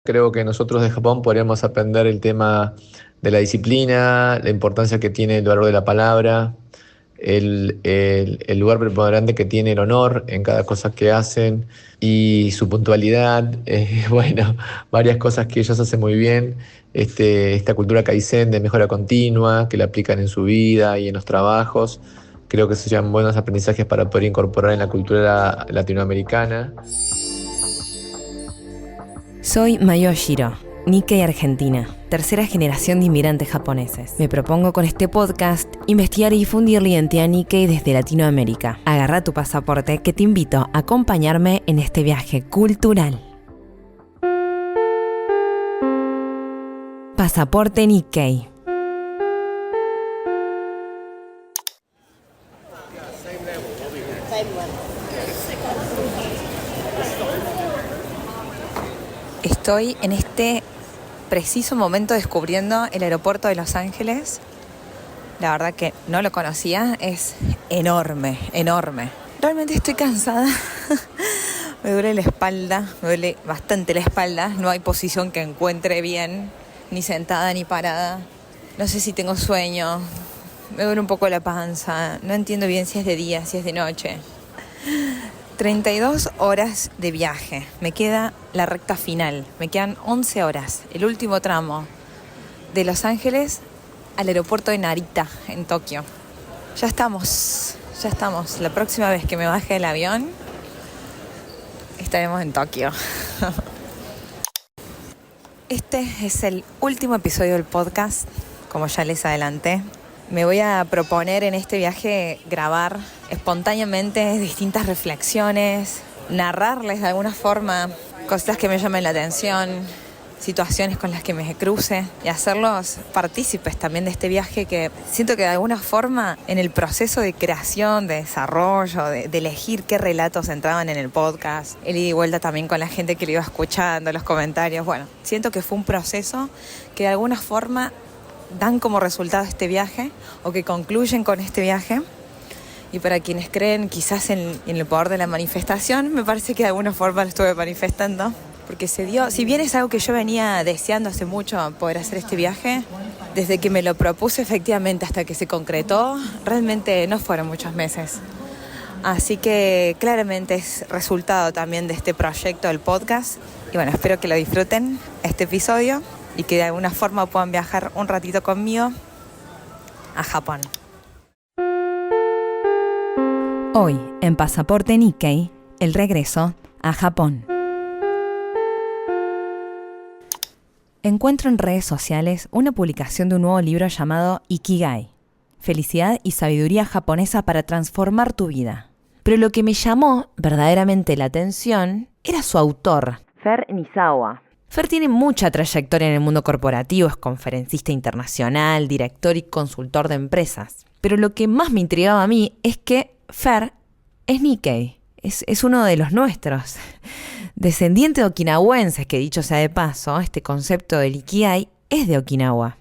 Creo que nosotros de Japón podríamos aprender el tema de la disciplina, la importancia que tiene el valor de la palabra, el lugar preponderante que tiene el honor en cada cosa que hacen y su puntualidad. Bueno, varias cosas que ellos hacen muy bien. Esta cultura Kaizen de mejora continua, que la aplican en su vida y en los trabajos. Creo que serían buenos aprendizajes para poder incorporar en la cultura latinoamericana. Soy Mayo Oshiro, Nikkei Argentina, tercera generación de inmigrantes japoneses. Me propongo con este podcast investigar y difundir la identidad Nikkei desde Latinoamérica. Agarra tu pasaporte que te invito a acompañarme en este viaje cultural. Pasaporte Nikkei. Estoy en este preciso momento descubriendo el aeropuerto de Los Ángeles. La verdad que no lo conocía, es enorme, enorme. Realmente estoy cansada, me duele la espalda, me duele bastante la espalda. No hay posición que encuentre bien, ni sentada ni parada. No sé si tengo sueño, me duele un poco la panza, no entiendo bien si es de día, si es de noche. 32 horas de viaje, me queda la recta final, me quedan 11 horas, el último tramo de Los Ángeles al aeropuerto de Narita, en Tokio. Ya estamos, la próxima vez que me baje del avión estaremos en Tokio. Este es el último episodio del podcast, como ya les adelanté. Me voy a proponer en este viaje grabar espontáneamente distintas reflexiones, narrarles de alguna forma cosas que me llamen la atención, situaciones con las que me cruce y hacerlos partícipes también de este viaje que siento que de alguna forma en el proceso de creación, de desarrollo, de elegir qué relatos entraban en el podcast, el ida y vuelta también con la gente que lo iba escuchando, los comentarios, bueno, siento que fue un proceso que de alguna forma dan como resultado este viaje o que concluyen con este viaje. Y para quienes creen quizás en el poder de la manifestación, me parece que de alguna forma lo estuve manifestando, porque se dio, si bien es algo que yo venía deseando hace mucho poder hacer este viaje, desde que me lo propuse efectivamente hasta que se concretó, realmente no fueron muchos meses. Así que claramente es resultado también de este proyecto del podcast. Y bueno, espero que lo disfruten este episodio y que de alguna forma puedan viajar un ratito conmigo a Japón. Hoy, en Pasaporte Nikkei, el regreso a Japón. Encuentro en redes sociales una publicación de un nuevo libro llamado Ikigai, Felicidad y Sabiduría Japonesa para Transformar tu Vida. Pero lo que me llamó verdaderamente la atención era su autor, Fer Nizawa. Fer tiene mucha trayectoria en el mundo corporativo, es conferencista internacional, director y consultor de empresas. Pero lo que más me intrigaba a mí es que Fer es Nikkei, es uno de los nuestros. Descendiente de okinawenses, que dicho sea de paso, este concepto del Ikigai es de Okinawa.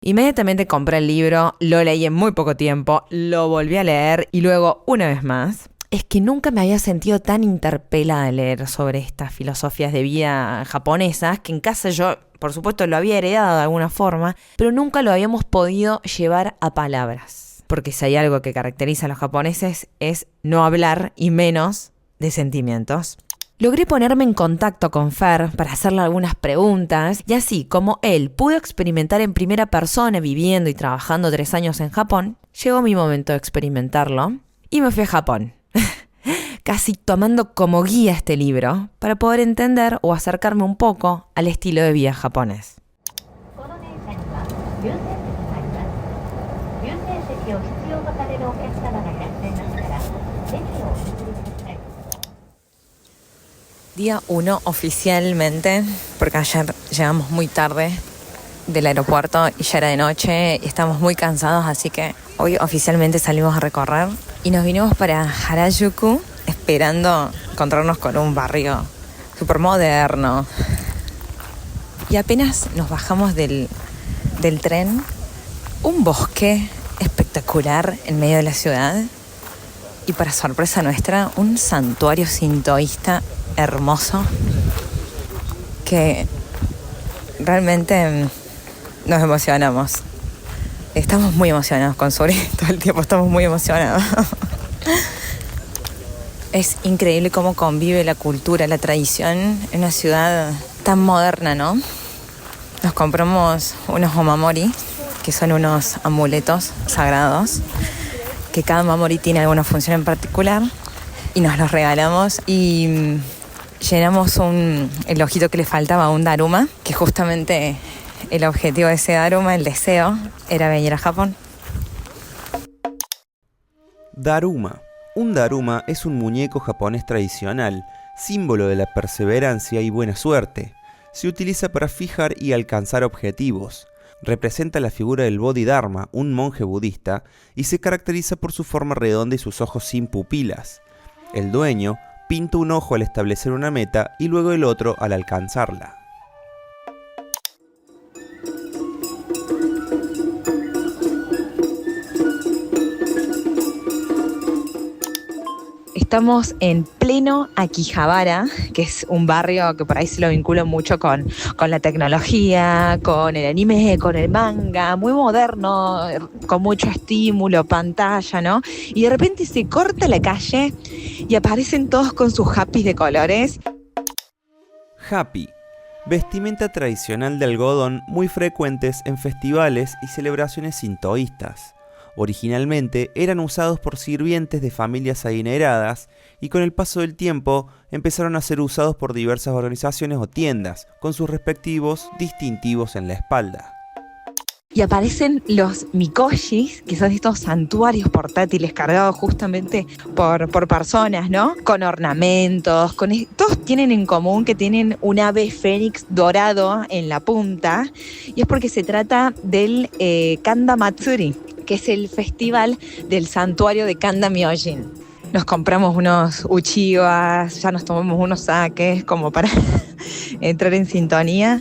Inmediatamente compré el libro, lo leí en muy poco tiempo, lo volví a leer y luego una vez más. Es que nunca me había sentido tan interpelada de leer sobre estas filosofías de vida japonesas, que en casa yo, por supuesto, lo había heredado de alguna forma, pero nunca lo habíamos podido llevar a palabras. Porque si hay algo que caracteriza a los japoneses es no hablar y menos de sentimientos. Logré ponerme en contacto con Fer para hacerle algunas preguntas y así como él pudo experimentar en primera persona viviendo y trabajando 3 años en Japón, llegó mi momento de experimentarlo y me fui a Japón. Casi tomando como guía este libro para poder entender o acercarme un poco al estilo de vida japonés. Día 1 oficialmente, porque ayer llegamos muy tarde del aeropuerto y ya era de noche y estamos muy cansados, así que hoy oficialmente salimos a recorrer y nos vinimos para Harajuku esperando encontrarnos con un barrio súper moderno. Y apenas nos bajamos del tren, un bosque espectacular en medio de la ciudad y para sorpresa nuestra, un santuario sintoísta hermoso que realmente nos emocionamos. Estamos muy emocionados con Suri, todo el tiempo estamos muy emocionados. Es increíble cómo convive la cultura, la tradición en una ciudad tan moderna, ¿no? Nos compramos unos omamori, que son unos amuletos sagrados, que cada omamori tiene alguna función en particular, y nos los regalamos y llenamos el ojito que le faltaba a un daruma, que justamente el objetivo de ese daruma, el deseo, era venir a Japón. Daruma. Un daruma es un muñeco japonés tradicional, símbolo de la perseverancia y buena suerte. Se utiliza para fijar y alcanzar objetivos. Representa la figura del Bodhidharma, un monje budista, y se caracteriza por su forma redonda y sus ojos sin pupilas. El dueño pinta un ojo al establecer una meta y luego el otro al alcanzarla. Estamos en pleno Akihabara, que es un barrio que por ahí se lo vinculo mucho con la tecnología, con el anime, con el manga, muy moderno, con mucho estímulo, pantalla, ¿no? Y de repente se corta la calle y aparecen todos con sus happies de colores. Happy. Vestimenta tradicional de algodón muy frecuentes en festivales y celebraciones sintoístas. Originalmente eran usados por sirvientes de familias adineradas y con el paso del tiempo empezaron a ser usados por diversas organizaciones o tiendas, con sus respectivos distintivos en la espalda. Y aparecen los mikoshis, que son estos santuarios portátiles cargados justamente por personas, ¿no? Con ornamentos, todos tienen en común que tienen un ave fénix dorado en la punta, y es porque se trata del Kanda Matsuri, que es el festival del santuario de Kanda Myojin. Nos compramos unos uchiwas, ya nos tomamos unos sakes como para entrar en sintonía.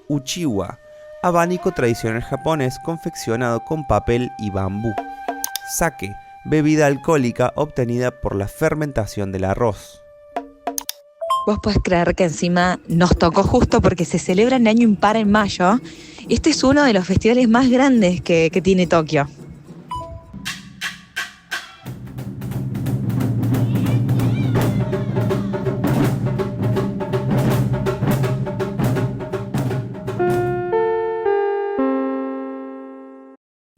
Uchiwa. Abanico tradicional japonés confeccionado con papel y bambú. Sake, bebida alcohólica obtenida por la fermentación del arroz. Vos podés creer que encima nos tocó justo porque se celebra en año impar en mayo. Este es uno de los festivales más grandes que tiene Tokio.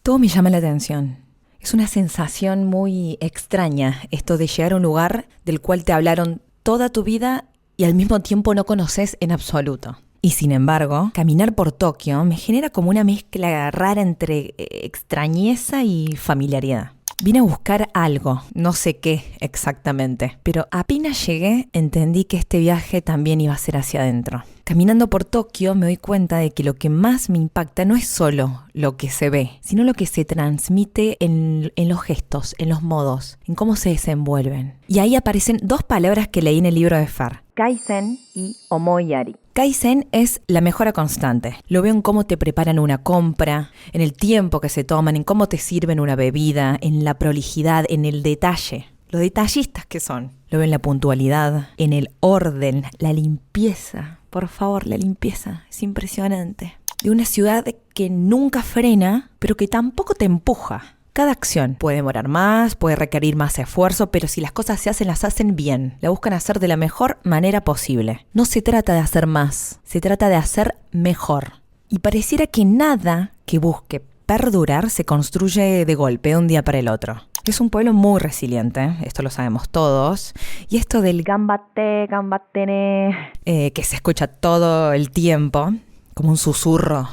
Todo me llama la atención. Es una sensación muy extraña esto de llegar a un lugar del cual te hablaron toda tu vida y al mismo tiempo no conoces en absoluto. Y sin embargo, caminar por Tokio me genera como una mezcla rara entre extrañeza y familiaridad. Vine a buscar algo, no sé qué exactamente, pero apenas llegué entendí que este viaje también iba a ser hacia adentro. Caminando por Tokio me doy cuenta de que lo que más me impacta no es solo lo que se ve, sino lo que se transmite en los gestos, en los modos, en cómo se desenvuelven. Y ahí aparecen dos palabras que leí en el libro de Fer: Kaizen y Omoiyari. Kaizen es la mejora constante. Lo veo en cómo te preparan una compra, en el tiempo que se toman, en cómo te sirven una bebida, en la prolijidad, en el detalle. Lo detallistas que son. Lo veo en la puntualidad, en el orden, la limpieza. Por favor, la limpieza es impresionante. De una ciudad que nunca frena, pero que tampoco te empuja. Cada acción puede demorar más, puede requerir más esfuerzo, pero si las cosas se hacen, las hacen bien. La buscan hacer de la mejor manera posible. No se trata de hacer más, se trata de hacer mejor. Y pareciera que nada que busque perdurar se construye de golpe, de un día para el otro. Es un pueblo muy resiliente, esto lo sabemos todos. Y esto del gambate, gambatene, que se escucha todo el tiempo, como un susurro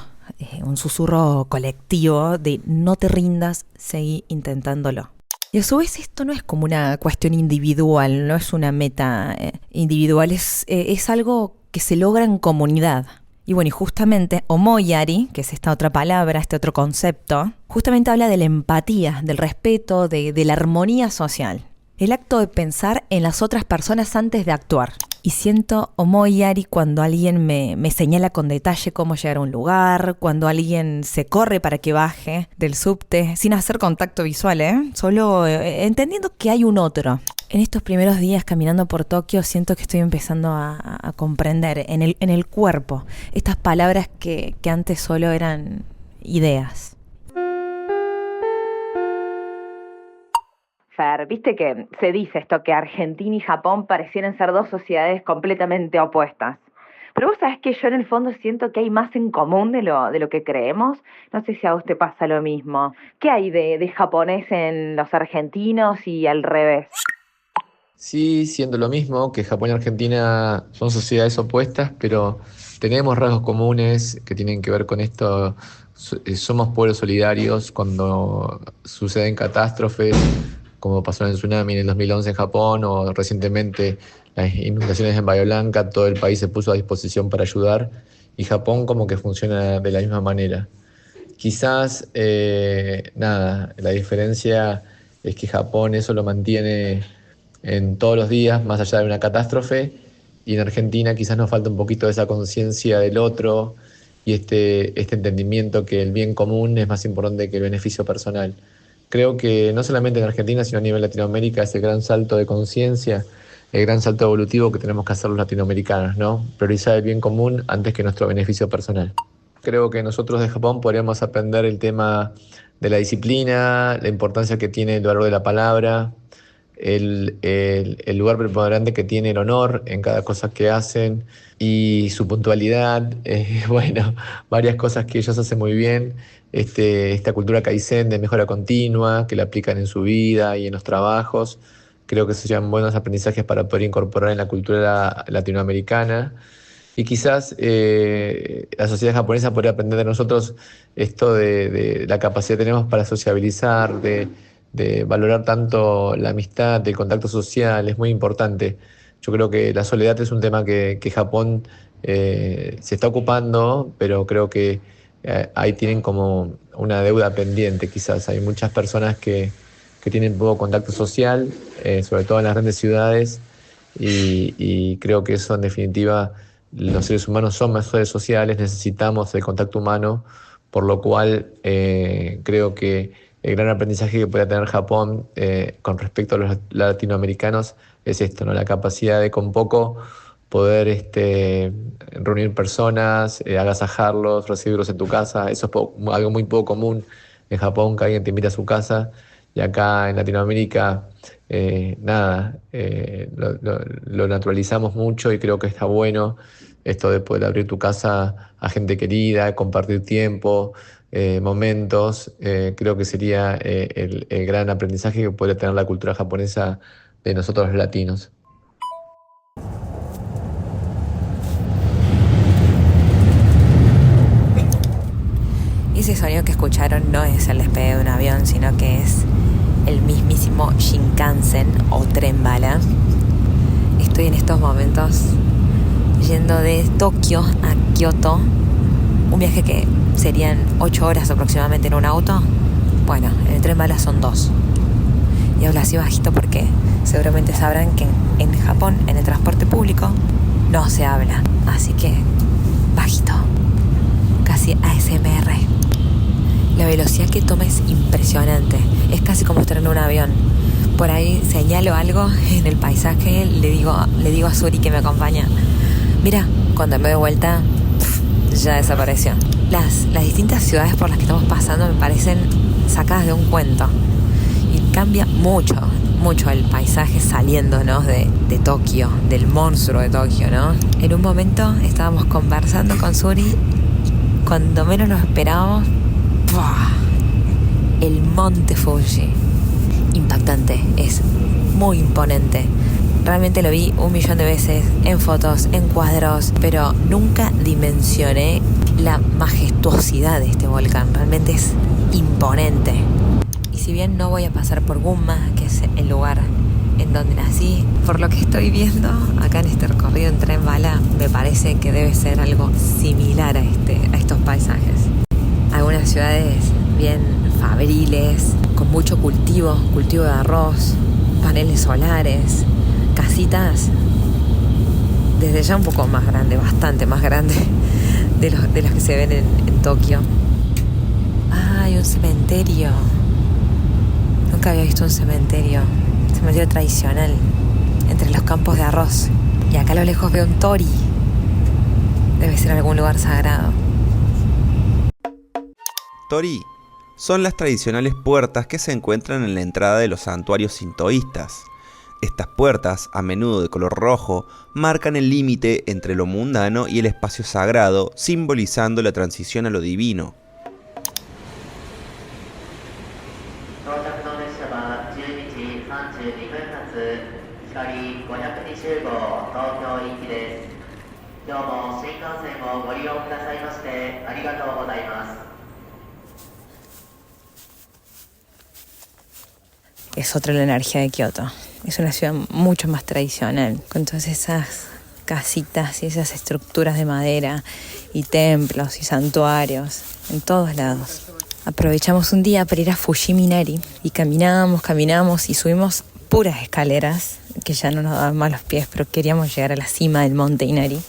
colectivo de no te rindas, seguí intentándolo. Y a su vez esto no es como una cuestión individual, no es una meta individual, es algo que se logra en comunidad. Y bueno, y justamente Omoiyari, que es esta otra palabra, este otro concepto, justamente habla de la empatía, del respeto, de la armonía social. El acto de pensar en las otras personas antes de actuar. Y siento Omoiyari cuando alguien me señala con detalle cómo llegar a un lugar, cuando alguien se corre para que baje del subte, sin hacer contacto visual, solo entendiendo que hay un otro. En estos primeros días caminando por Tokio siento que estoy empezando a comprender en el cuerpo estas palabras que antes solo eran ideas. Fer, viste que se dice esto, que Argentina y Japón parecieran ser dos sociedades completamente opuestas. Pero vos sabés que yo en el fondo siento que hay más en común de lo que creemos. No sé si a vos te pasa lo mismo. ¿Qué hay de japonés en los argentinos y al revés? Sí, siendo lo mismo, que Japón y Argentina son sociedades opuestas, pero tenemos rasgos comunes que tienen que ver con esto. Somos pueblos solidarios cuando suceden catástrofes, como pasó en el tsunami en el 2011 en Japón o recientemente las inundaciones en Bahía Blanca. Todo el país se puso a disposición para ayudar y Japón como que funciona de la misma manera. Quizás, la diferencia es que Japón eso lo mantiene en todos los días, más allá de una catástrofe, y en Argentina quizás nos falta un poquito de esa conciencia del otro y este entendimiento que el bien común es más importante que el beneficio personal. Creo que no solamente en Argentina, sino a nivel Latinoamérica, ese gran salto de conciencia, el gran salto evolutivo que tenemos que hacer los latinoamericanos, ¿no? Priorizar el bien común antes que nuestro beneficio personal. Creo que nosotros de Japón podríamos aprender el tema de la disciplina, la importancia que tiene el valor de la palabra, el lugar preponderante que tiene el honor en cada cosa que hacen y su puntualidad, bueno, varias cosas que ellos hacen muy bien, esta cultura Kaizen de mejora continua, que la aplican en su vida y en los trabajos. Creo que serían buenos aprendizajes para poder incorporar en la cultura latinoamericana. Y quizás la sociedad japonesa podría aprender de nosotros esto de la capacidad que tenemos para sociabilizar, de valorar tanto la amistad, el contacto social, es muy importante. Yo creo que la soledad es un tema que Japón se está ocupando, pero creo que ahí tienen como una deuda pendiente quizás. Hay muchas personas que tienen poco contacto social, sobre todo en las grandes ciudades, y creo que eso en definitiva, los seres humanos son más seres sociales, necesitamos el contacto humano, por lo cual creo que el gran aprendizaje que puede tener Japón con respecto a los latinoamericanos es esto, ¿no? La capacidad de con poco poder reunir personas, agasajarlos, recibirlos en tu casa. Eso es algo muy poco común en Japón, que alguien te invita a su casa. Y acá en Latinoamérica, lo naturalizamos mucho y creo que está bueno esto de poder abrir tu casa a gente querida, compartir tiempo, momentos. Creo que sería el gran aprendizaje que podría tener la cultura japonesa de nosotros los latinos. Ese sonido que escucharon no es el despegue de un avión, sino que es el mismísimo Shinkansen o tren bala. Estoy en estos momentos yendo de Tokio a Kioto, un viaje que serían 8 horas aproximadamente en un auto. Bueno, en el tren bala son 2. Y hablo así bajito porque seguramente sabrán que en Japón, en el transporte público, no se habla. Así que bajito, casi ASMR. La velocidad que toma es impresionante. Es casi como estar en un avión. Por ahí señalo algo en el paisaje, le digo a Suri que me acompaña: mira, cuando me doy vuelta, ya desapareció. Las distintas ciudades por las que estamos pasando me parecen sacadas de un cuento. Y cambia mucho el paisaje saliéndonos de Tokio, del monstruo de Tokio, ¿no? En un momento estábamos conversando con Suri y cuando menos lo esperábamos, ¡buah!, el monte Fuji. Impactante, es muy imponente. Realmente lo vi 1.000.000 de veces en fotos, en cuadros, pero nunca dimensioné la majestuosidad de este volcán. Realmente es imponente. Y si bien no voy a pasar por Gunma, que es el lugar en donde nací, por lo que estoy viendo acá en este recorrido en tren bala, me parece que debe ser algo similar a estos paisajes. Algunas ciudades bien fabriles, con mucho cultivo de arroz, paneles solares, casitas desde ya un poco más grande, bastante más grande de los que se ven en Tokio. ¡Ay, un cementerio! Nunca había visto un cementerio. cementerio tradicional, entre los campos de arroz. Y acá a lo lejos veo un tori. Debe ser algún lugar sagrado. Tori son las tradicionales puertas que se encuentran en la entrada de los santuarios sintoístas. Estas puertas, a menudo de color rojo, marcan el límite entre lo mundano y el espacio sagrado, simbolizando la transición a lo divino. Es otra la energía de Kioto. Es una ciudad mucho más tradicional, con todas esas casitas y esas estructuras de madera y templos y santuarios en todos lados. Aprovechamos un día para ir a Fushimi Inari y caminamos y subimos puras escaleras que ya no nos daban más los pies, pero queríamos llegar a la cima del monte Inari,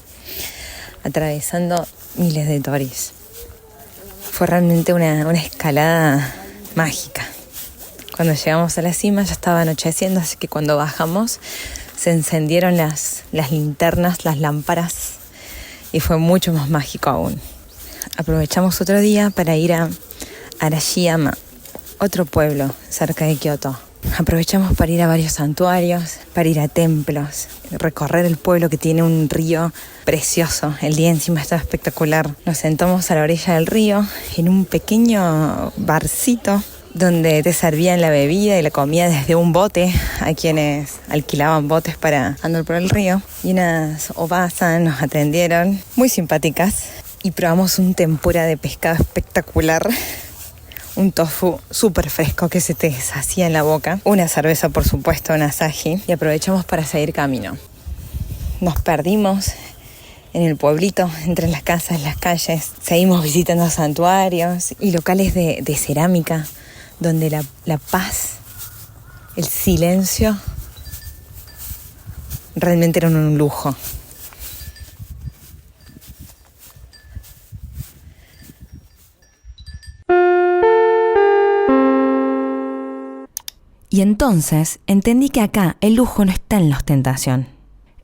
atravesando miles de toris. Fue realmente una escalada mágica. Cuando llegamos a la cima ya estaba anocheciendo, así que cuando bajamos se encendieron las linternas, las lámparas, y fue mucho más mágico aún. Aprovechamos otro día para ir a Arashiyama, otro pueblo cerca de Kioto. Aprovechamos para ir a varios santuarios, para ir a templos, recorrer el pueblo que tiene un río precioso. El día encima estaba espectacular. Nos sentamos a la orilla del río en un pequeño barcito donde te servían la bebida y la comida desde un bote a quienes alquilaban botes para andar por el río. Y unas obasan nos atendieron, muy simpáticas, y probamos un tempura de pescado espectacular, un tofu súper fresco que se te deshacía en la boca, una cerveza por supuesto, un asahi, y aprovechamos para seguir camino. Nos perdimos en el pueblito, entre las casas, las calles. Seguimos visitando santuarios y locales de cerámica, donde la paz, el silencio, realmente eran un lujo. Y entonces entendí que acá el lujo no está en la ostentación.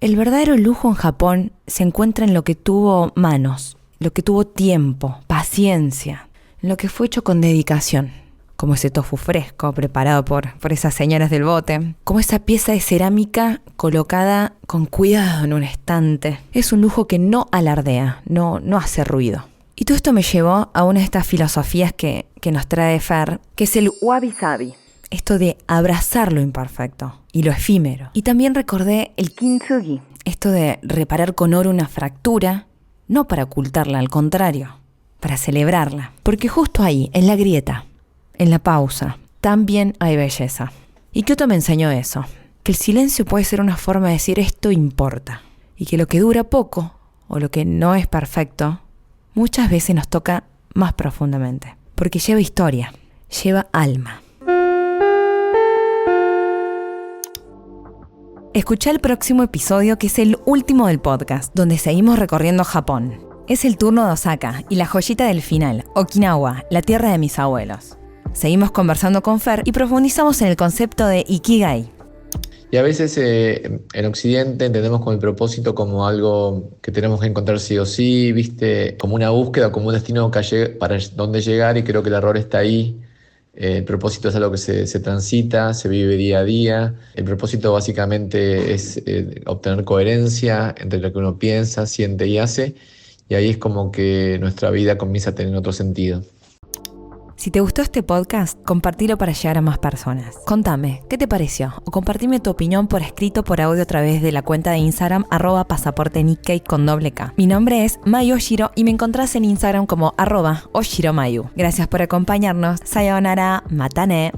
El verdadero lujo en Japón se encuentra en lo que tuvo manos, lo que tuvo tiempo, paciencia, en lo que fue hecho con dedicación. Como ese tofu fresco preparado por esas señoras del bote, como esa pieza de cerámica colocada con cuidado en un estante. Es un lujo que no alardea, no hace ruido. Y todo esto me llevó a una de estas filosofías que nos trae Fer, que es el wabi-sabi. Esto de abrazar lo imperfecto y lo efímero. Y también recordé el kintsugi, esto de reparar con oro una fractura, no para ocultarla, al contrario, para celebrarla. Porque justo ahí, en la grieta, en la pausa, también hay belleza. Y Kioto me enseñó eso, que el silencio puede ser una forma de decir esto importa. Y que lo que dura poco, o lo que no es perfecto, muchas veces nos toca más profundamente. Porque lleva historia, lleva alma. Escuchá el próximo episodio, que es el último del podcast, donde seguimos recorriendo Japón. Es el turno de Osaka y la joyita del final, Okinawa, la tierra de mis abuelos. Seguimos conversando con Fer y profundizamos en el concepto de Ikigai. Y a veces en Occidente entendemos como el propósito como algo que tenemos que encontrar sí o sí, ¿viste? Como una búsqueda, como un destino para dónde llegar, y creo que el error está ahí. El propósito es algo que se transita, se vive día a día. El propósito básicamente es obtener coherencia entre lo que uno piensa, siente y hace, y ahí es como que nuestra vida comienza a tener otro sentido. Si te gustó este podcast, compartilo para llegar a más personas. Contame, ¿qué te pareció? O compartime tu opinión por escrito, por audio, a través de la cuenta de Instagram @pasaportenikkei con $K. Mi nombre es Mayu Oshiro y me encontrás en Instagram como @oshiromayu. Gracias por acompañarnos. Sayonara, matane.